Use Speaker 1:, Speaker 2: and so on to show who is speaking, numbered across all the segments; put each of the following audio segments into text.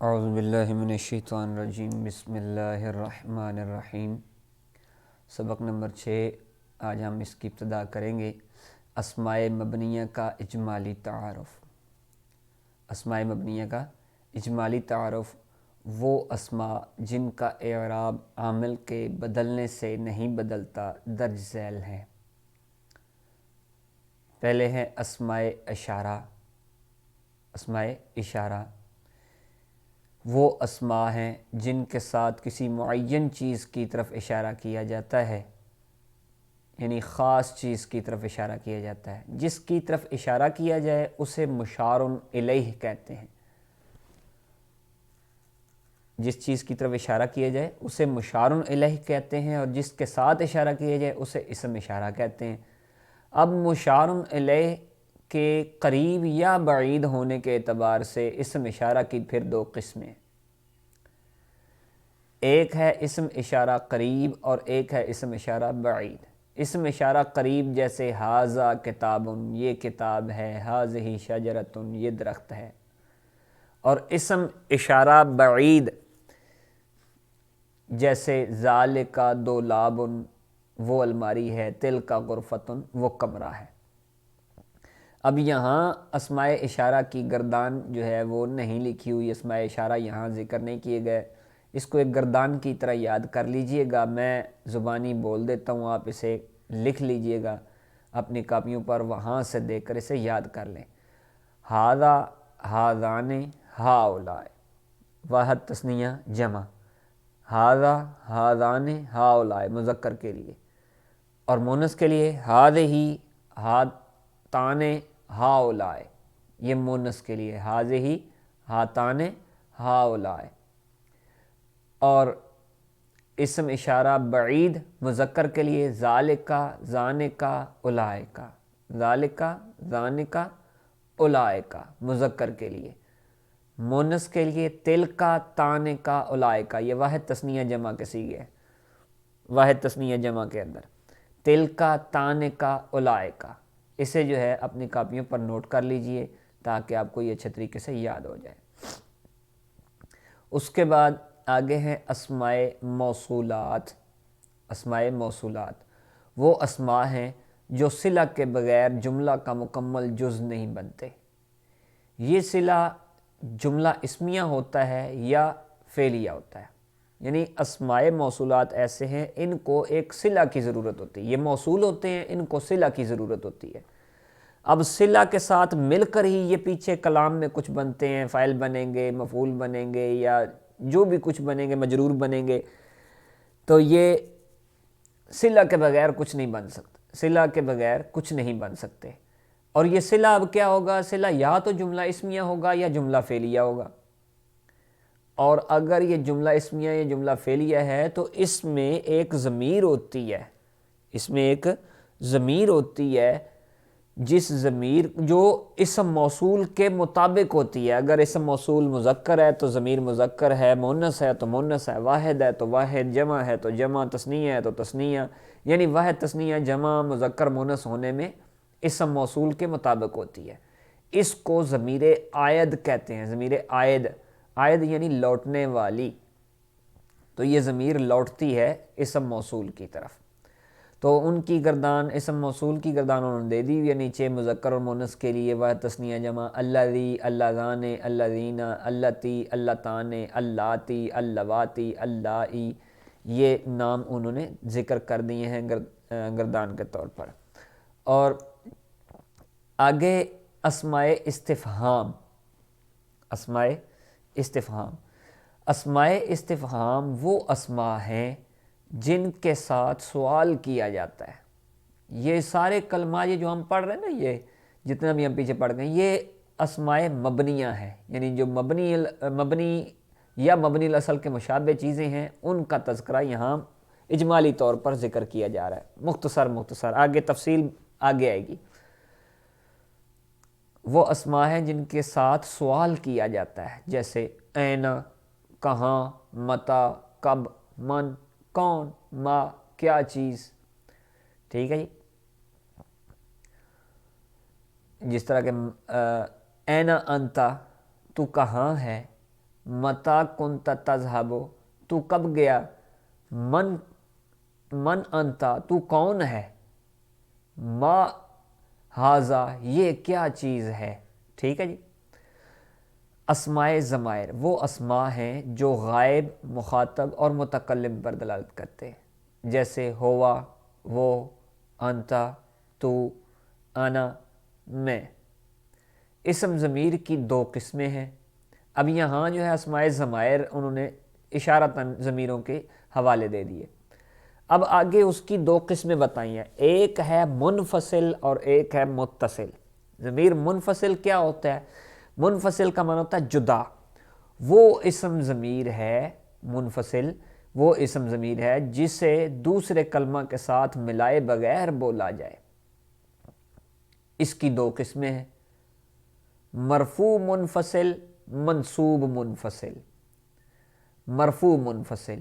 Speaker 1: اعوذ باللہ من الشیطان الرجیم، بسم اللہ الرحمن الرحیم۔ سبق نمبر 6، آج ہم اس کی ابتدا کریں گے۔ اسماء مبنیہ کا اجمالی تعارف۔ اسماء مبنیہ کا اجمالی تعارف وہ اسماء جن کا اعراب عامل کے بدلنے سے نہیں بدلتا درج ذیل ہے۔ پہلے ہے اسماء اشارہ۔ اسماء اشارہ وہ اسماء ہیں جن کے ساتھ کسی معین چیز کی طرف اشارہ کیا جاتا ہے، یعنی خاص چیز کی طرف اشارہ کیا جاتا ہے۔ جس کی طرف اشارہ کیا جائے اسے مشار الیہ کہتے ہیں۔ جس چیز کی طرف اشارہ کیا جائے اسے مشار الیہ کہتے ہیں، اور جس کے ساتھ اشارہ کیا جائے اسے اسم اشارہ کہتے ہیں۔ اب مشار الیہ کے قریب یا بعید ہونے کے اعتبار سے اسم اشارہ کی پھر دو قسمیں، ایک ہے اسم اشارہ قریب اور ایک ہے اسم اشارہ بعید۔ اسم اشارہ قریب جیسے ھذا کتاب، یہ کتاب ہے، ھذہ شجرۃ، یہ درخت ہے۔ اور اسم اشارہ بعید جیسے ذالک دولاب، وہ الماری ہے، تلک غرفۃ، وہ کمرہ ہے۔ اب یہاں اسماء اشارہ کی گردان جو ہے وہ نہیں لکھی ہوئی، اسماء اشارہ یہاں ذکر نہیں کیے گئے۔ اس کو ایک گردان کی طرح یاد کر لیجئے گا، میں زبانی بول دیتا ہوں، آپ اسے لکھ لیجئے گا اپنی کاپیوں پر، وہاں سے دیکھ کر اسے یاد کر لیں۔ ھذا، ھذان، ھؤلاء، واحد تثنیہ جمع۔ ھذا، ھذان، ھؤلاء مذکر کے لیے، اور مونث کے لیے ھذہ، ھاتان، ھؤلاء، یہ مونث کے لیے ھذہ، ھاتان، ھؤلاء۔ اور اسم اشارہ بعید مذکر کے لیے ذالک، ذانک، اولئک، ذالک، ذانک، اولئک مذکر کے لیے۔ مونث کے لیے تلک، تانک، اولئک، یہ واحد تثنیہ جمع کے صیغے ہیں، واحد تثنیہ جمع کے اندر تلک، تانک، اولئک۔ اسے جو ہے اپنی کاپیوں پر نوٹ کر لیجئے تاکہ آپ کو یہ اچھے طریقے سے یاد ہو جائے۔ اس کے بعد آگے ہیں اسماء موصولات۔ اسماء موصولات وہ اسماء ہیں جو صلہ کے بغیر جملہ کا مکمل جز نہیں بنتے۔ یہ صلہ جملہ اسمیہ ہوتا ہے یا فعلیہ ہوتا ہے، یعنی اسماء موصولات ایسے ہیں ان کو ایک صلہ کی ضرورت ہوتی ہے۔ یہ موصول ہوتے ہیں، ان کو صلہ کی ضرورت ہوتی ہے۔ اب صلہ کے ساتھ مل کر ہی یہ پیچھے کلام میں کچھ بنتے ہیں، فاعل بنیں گے، مفعول بنیں گے، یا جو بھی کچھ بنیں گے، مجرور بنیں گے۔ تو یہ صلہ کے بغیر کچھ نہیں بن سکتا، صلہ کے بغیر کچھ نہیں بن سکتے۔ اور یہ صلہ اب کیا ہوگا؟ صلہ یا تو جملہ اسمیہ ہوگا یا جملہ فعلیہ ہوگا۔ اور اگر یہ جملہ اسمیہ یا جملہ فعلیہ ہے تو اس میں ایک ضمیر ہوتی ہے، اس میں ایک ضمیر ہوتی ہے، جس ضمیر جو اسم موصول کے مطابق ہوتی ہے۔ اگر اسم موصول مذکر ہے تو ضمیر مذکر ہے، مؤنث ہے تو مؤنث ہے، واحد ہے تو واحد، جمع ہے تو جمع، تثنیہ ہے تو تثنیہ، یعنی واحد، تثنیہ، جمع، مذکر، مؤنث ہونے میں اسم موصول کے مطابق ہوتی ہے۔ اس کو ضمیر عائد کہتے ہیں، ضمیر عائد، عائد یعنی لوٹنے والی۔ تو یہ ضمیر لوٹتی ہے اسم موصول کی طرف۔ تو ان کی گردان، اسم موصول کی گردان انہوں نے دے دی ہوئی ہے نیچے، مذکر اور مؤنث کے لیے واحد، تثنیہ، جمع، الذی، اللذان، الذین، اللتی، اللتان، اللاتی، اللواتی، اللائی، یہ نام انہوں نے ذکر کر دیے ہیں گردان کے طور پر۔ اور آگے اسماء استفہام۔ اسماء استفہام، اسماء استفہام وہ اسماء ہیں جن کے ساتھ سوال کیا جاتا ہے۔ یہ سارے کلمات یہ جو ہم پڑھ رہے ہیں نا، یہ جتنا بھی ہم پیچھے پڑھ گئے، یہ اسماء مبنیہ ہیں، یعنی جو مبنی یا مبنی الاصل کے مشابہ چیزیں ہیں ان کا تذکرہ یہاں اجمالی طور پر ذکر کیا جا رہا ہے، مختصر، آگے تفصیل آگے آئے گی۔ وہ اسماء ہیں جن کے ساتھ سوال کیا جاتا ہے، جیسے این، کہاں، متی، کب، من، کون، ما، کیا چیز، ٹھیک ہے جی۔ جس طرح کہ این انت، تو کہاں ہے، متا کنت تذہب، تو کب گیا، من من انتا، تو کون ہے، ما ہاذا، یہ کیا چیز ہے. ٹھیک ہے جی. اسماء ضمائر وہ اسماء ہیں جو غائب، مخاطب اور متکلم پر دلالت کرتے ہیں، جیسے ہوا، وہ، انتا، تو، انا، میں. اسم ضمیر کی دو قسمیں ہیں. اب یہاں جو ہے اسماء ضمائر انہوں نے اشارتاً ضمیروں کے حوالے دے دیے. اب آگے اس کی دو قسمیں بتائی ہیں، ایک ہے منفصل اور ایک ہے متصل. ضمیر منفصل کیا ہوتا ہے؟ منفصل کا معنی ہوتا ہے جدا. وہ اسم ضمیر ہے منفصل، وہ اسم ضمیر ہے جسے دوسرے کلمہ کے ساتھ ملائے بغیر بولا جائے. اس کی دو قسمیں ہیں، مرفوع منفصل، منصوب منفصل. مرفوع منفصل،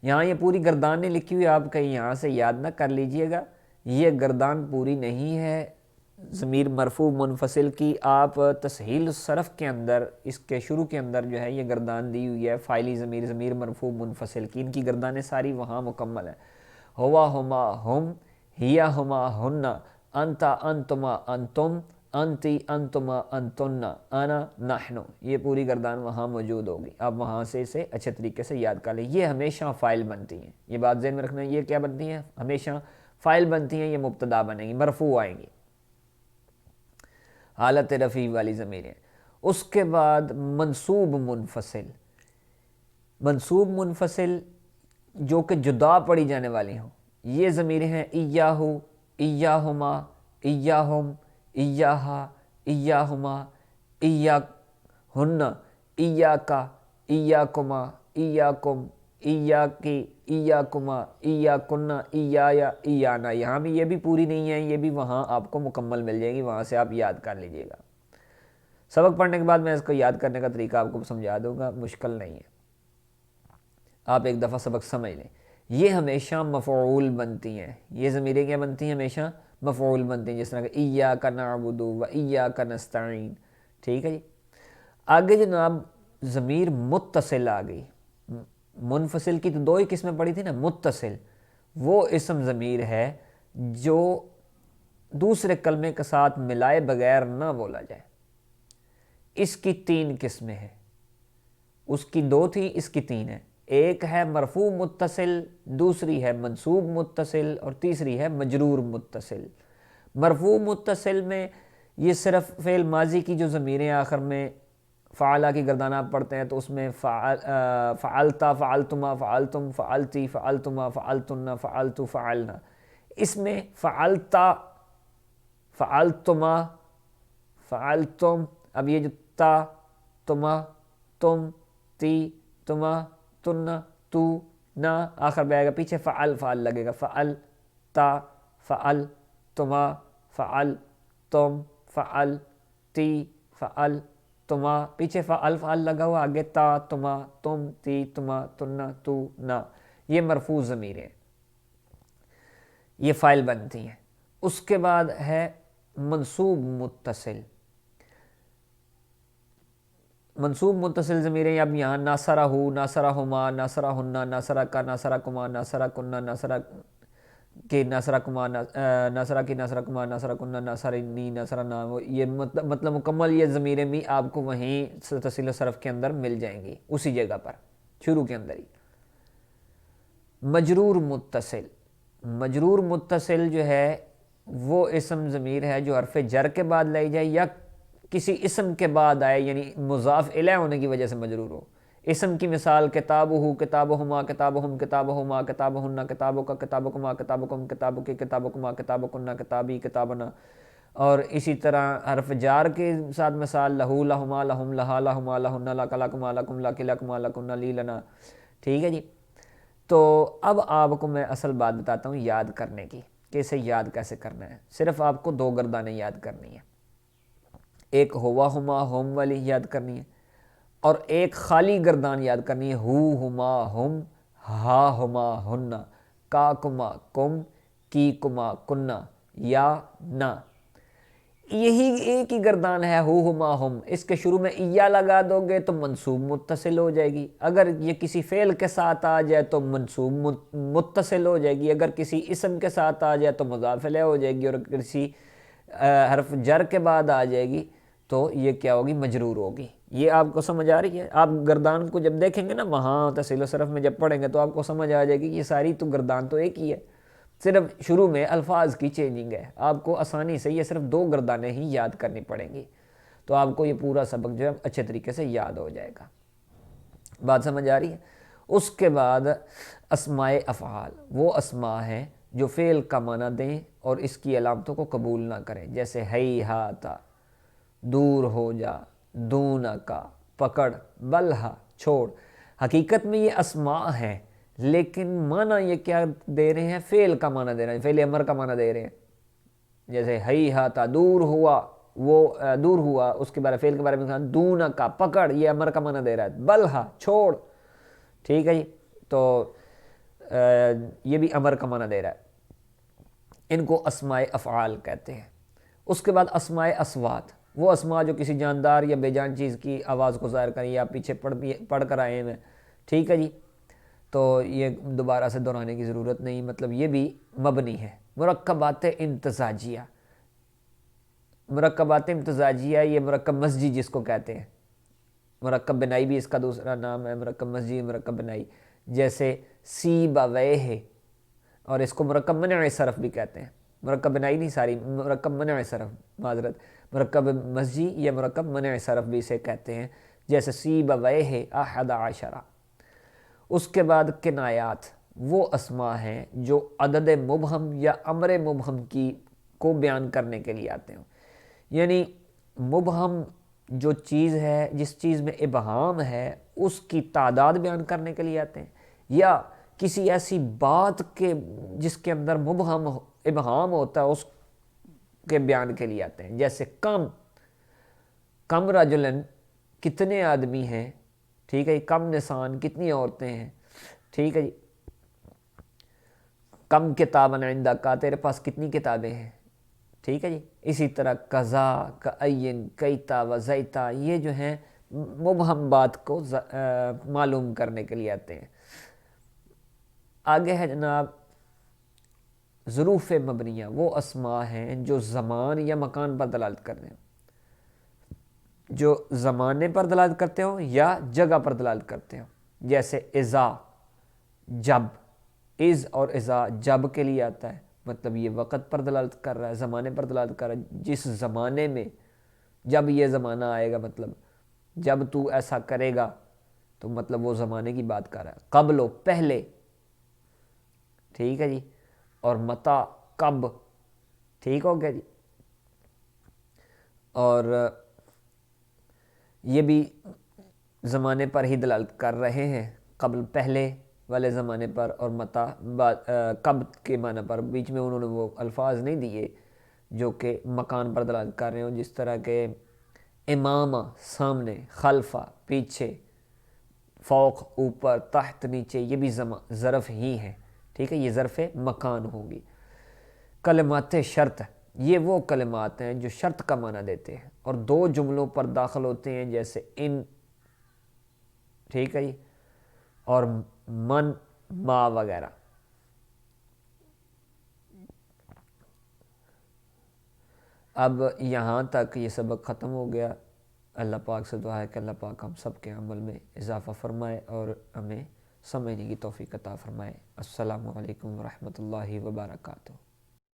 Speaker 1: یہاں یہ پوری گردانیں لکھی ہوئی، آپ کہیں یہاں سے یاد نہ کر لیجئے گا، یہ گردان پوری نہیں ہے ضمیر مرفوع منفصل کی. آپ تسہیل الصرف کے اندر اس کے شروع کے اندر جو ہے یہ گردان دی ہوئی ہے فاعلی ضمیر ضمیر مرفوع منفصل کی، ان کی گردانیں ساری وہاں مکمل ہیں. ہوا ہما ہم، ہیا ہما ہننا، انتا انتما انتم، انتی انتما انتن، انا نحن، یہ پوری گردان وہاں موجود ہوگی. آپ وہاں سے اسے اچھے طریقے سے یاد کر لیں. یہ ہمیشہ فاعل بنتی ہیں، یہ بات ذہن میں رکھنا. یہ کیا بنتی ہیں؟ ہمیشہ فاعل بنتی ہیں. یہ مبتدا بنیں گی، مرفوع آئیں گی، حالت رفیع والی ضمیریں. اس کے بعد منصوب منفصل. منصوب منفصل جو کہ جدا پڑھی جانے والی ہوں، یہ ضمیریں ہیں ایاہو، ایاہما، ایاہم، ایاہا، ایاہما، ایاہن، ایاکا، ایاکما، ایاکم، ایاکی، ایاکما، ایاکنا، ایایا، ایانا. یہاں بھی یہ بھی پوری نہیں ہے، یہ بھی وہاں آپ کو مکمل مل جائے گی، وہاں سے آپ یاد کر لیجئے گا. سبق پڑھنے کے بعد میں اس کو یاد کرنے کا طریقہ آپ کو سمجھا دوں گا، مشکل نہیں ہے، آپ ایک دفعہ سبق سمجھ لیں. یہ ہمیشہ مفعول بنتی ہیں، یہ ضمیریں کیا بنتی ہیں؟ ہمیشہ مفعول بنتی ہیں، جس طرح کہ ایاک نعبد و ایاک نستعین. ٹھیک ہے جی. آگے جناب ضمیر متصل آ گئی. منفصل کی تو دو ہی قسمیں پڑھی تھی نا. متصل وہ اسم ضمیر ہے جو دوسرے کلمے کے ساتھ ملائے بغیر نہ بولا جائے. اس کی تین قسمیں ہیں، اس کی دو تھی، اس کی تین ہے. ایک ہے مرفوع متصل، دوسری ہے منصوب متصل، اور تیسری ہے مجرور متصل. مرفوع متصل میں یہ صرف فعل ماضی کی جو ضمیریں آخر میں فعلہ کی گردان آپ پڑھتے ہیں تو اس میں فعلتا، فعلتما، فعلتم، فعلتی، فعلتما، فعلتن، فعلتو، فعلنا. اس میں فعلتا، فعلتما، فعلتم، اب یہ جو تا، تما، تم، تی، تما، تن، تو، نا، آخر میں آئے گا پیچھے فعل فعل لگے گا. فعل تا، فعل تما، فعل تم، فعل تی، فعل تما، پیچھے فعل فعل لگا ہوا، آگے تا، تما، تم، تی، تما، تن، تو، نا. یہ مرفوع ضمیریں، یہ فاعل بنتی ہیں. اس کے بعد ہے منصوب متصل. منصوب متصل ضمیریں اب یہاں ناصرہ، ناصرہما، ناصرہن، ناصرکا، ناصرکما، ناصرکن، ناصر کے، ناصرکما، ناصرہ کی، ناصرکما، ناصرکن، ناصرنی، ناصرنا. یہ مطلب مکمل یہ ضمیریں بھی آپ کو وہیں تسہیل صرف کے اندر مل جائیں گی، اسی جگہ پر شروع کے اندر ہی. مجرور متصل. مجرور متصل جو ہے وہ اسم ضمیر ہے جو حرف جر کے بعد لائی جائے یا کسی اسم کے بعد آئے، یعنی مضاف الیہ ہونے کی وجہ سے مجرور ہو. اسم کی مثال کتابہ، کتابہما، کتابہم، کتابہما، کتابہن، کتابک، کتابکما، کتابکم، کتابکی، کتابکما، کتابکن، کتابی، کتابنا. اور اسی طرح حرف جار کے ساتھ مثال لہو، لہما، لہم، لہا، لہما، لہن، لک، لکما، لکم، لکی، لکما، لکن، لی، لنا. ٹھیک ہے جی. تو اب آپ کو میں اصل بات بتاتا ہوں یاد کرنے کی، کہ اسے یاد کیسے کرنا ہے. صرف آپ کو دو گردانیں یاد کرنی ہیں، ایک ہوا ہما ہم والی یاد کرنی ہے، اور ایک خالی گردان یاد کرنی ہے، ہو ہما ہم، ہا ہما ہن، کا کما کم، کی کما کننا، یا نا. یہی ایک ہی گردان ہے ہما ہم، اس کے شروع میں یا لگا دو گے تو منصوب متصل ہو جائے گی، اگر یہ کسی فعل کے ساتھ آ جائے تو منصوب متصل ہو جائے گی، اگر کسی اسم کے ساتھ آ جائے تو مضاف الیہ ہو جائے گی، اور کسی حرف جر کے بعد آ جائے گی تو یہ کیا ہوگی؟ مجرور ہوگی۔ یہ آپ کو سمجھ آ رہی ہے؟ آپ گردان کو جب دیکھیں گے نا وہاں تصحیح و صرف میں جب پڑھیں گے تو آپ کو سمجھ آ جائے گی کہ یہ ساری تو گردان تو ایک ہی ہے، صرف شروع میں الفاظ کی چینجنگ ہے۔ آپ کو آسانی سے یہ صرف 2 گردانیں ہی یاد کرنی پڑیں گی، تو آپ کو یہ پورا سبق جو ہے اچھے طریقے سے یاد ہو جائے گا۔ بات سمجھ آ رہی ہے؟ اس کے بعد اسماء افعال، وہ اسماء ہیں جو فعل کا معنی دیں اور اس کی علامتوں کو قبول نہ کریں، جیسے ہیہاتا، دور ہو جا، دون کا، پکڑ، بلہا، چھوڑ۔ حقیقت میں یہ اسماء ہیں لیکن معنی یہ کیا دے رہے ہیں؟ فعل کا معنی دے رہے ہیں، فعل امر کا معنی دے رہے ہیں۔ جیسے ہیہاتا، دور ہوا، وہ دور ہوا، اس کے بارے فعل کے بارے میں کہا دون کا، پکڑ، یہ امر کا معنی دے رہا ہے، بلہا، چھوڑ، ٹھیک ہے جی، تو یہ بھی امر کا معنی دے رہا ہے۔ ان کو اسماء افعال کہتے ہیں۔ اس کے بعد اسماء اصوات، وہ اسماء جو کسی جاندار یا بے جان چیز کی آواز کو ظاہر کریں، یا پیچھے پڑھ کر آئے ہیں، ٹھیک ہے جی، تو یہ دوبارہ سے دہرانے کی ضرورت نہیں، مطلب یہ بھی مبنی ہے۔ مرکبات امتزاجیہ، مرکبات امتزاجیہ یہ مرکب مزجی جس کو کہتے ہیں، مرکب بنائی بھی اس کا دوسرا نام ہے، مرکب مزجی، مرکب بنائی، جیسے سیبویہ، اور اس کو مرکب منع صرف بھی کہتے ہیں۔ مرکب بنائی نہیں ساری، مرکب منع صرف، معذرت، مرکب مزجی یا مرکب منع صرف بھی اسے کہتے ہیں، جیسے سیبویہ احد عشرہ۔ اس کے بعد کنایات، وہ اسماء ہیں جو عدد مبہم یا امر مبہم کو بیان کرنے کے لیے آتے ہیں، یعنی مبہم جو چیز ہے، جس چیز میں ابہام ہے، اس کی تعداد بیان کرنے کے لیے آتے ہیں، یا کسی ایسی بات کے جس کے اندر مبہم ابہام ہوتا ہے اس کے بیان کے لیے آتے ہیں، جیسے کم رجلن، کتنے آدمی ہیں، ٹھیک ہے جی، کم نسان، کتنی عورتیں ہیں، ٹھیک ہے جی، کم کتابن عندک، تیرے پاس کتنی کتابیں ہیں، ٹھیک ہے جی۔ اسی طرح قضا، کعین، کیتا و زیتا، یہ جو ہیں مبہم بات کو معلوم کرنے کے لیے آتے ہیں۔ آگے ہے جناب ظروف مبنیہ، وہ اسماء ہیں جو زمان یا مکان پر دلالت کرتے ہیں، جو زمانے پر دلالت کرتے ہوں یا جگہ پر دلالت کرتے ہوں، جیسے اذا، جب، از اور اذا جب کے لیے آتا ہے، مطلب یہ وقت پر دلالت کر رہا ہے، زمانے پر دلالت کر رہا ہے، جس زمانے میں، جب یہ زمانہ آئے گا، مطلب جب تو ایسا کرے گا، تو مطلب وہ زمانے کی بات کر رہا ہے۔ قبل و پہلے، ٹھیک ہے جی، اور متا کب، ٹھیک ہو گیا جی، اور یہ بھی زمانے پر ہی دلالت کر رہے ہیں، قبل پہلے والے زمانے پر، اور متا کب کے معنی پر۔ بیچ میں انہوں نے وہ الفاظ نہیں دیے جو کہ مکان پر دلالت کر رہے ہوں، جس طرح کہ امامہ سامنے، خلفہ پیچھے، فوق اوپر، تحت نیچے، یہ بھی ظرف ہی ہیں، ٹھیک ہے، یہ ظرف مکان ہوگی۔ کلمات شرط، یہ وہ کلمات ہیں جو شرط کا معنی دیتے ہیں اور 2 جملوں پر داخل ہوتے ہیں، جیسے ان، ٹھیک ہے جی، اور من، ما وغیرہ۔ اب یہاں تک یہ سبق ختم ہو گیا۔ اللہ پاک سے دعا ہے کہ اللہ پاک ہم سب کے عمل میں اضافہ فرمائے اور ہمیں سمجھنے کی توفیق عطا فرمائے۔ السلام علیکم ورحمۃ اللہ وبرکاتہ۔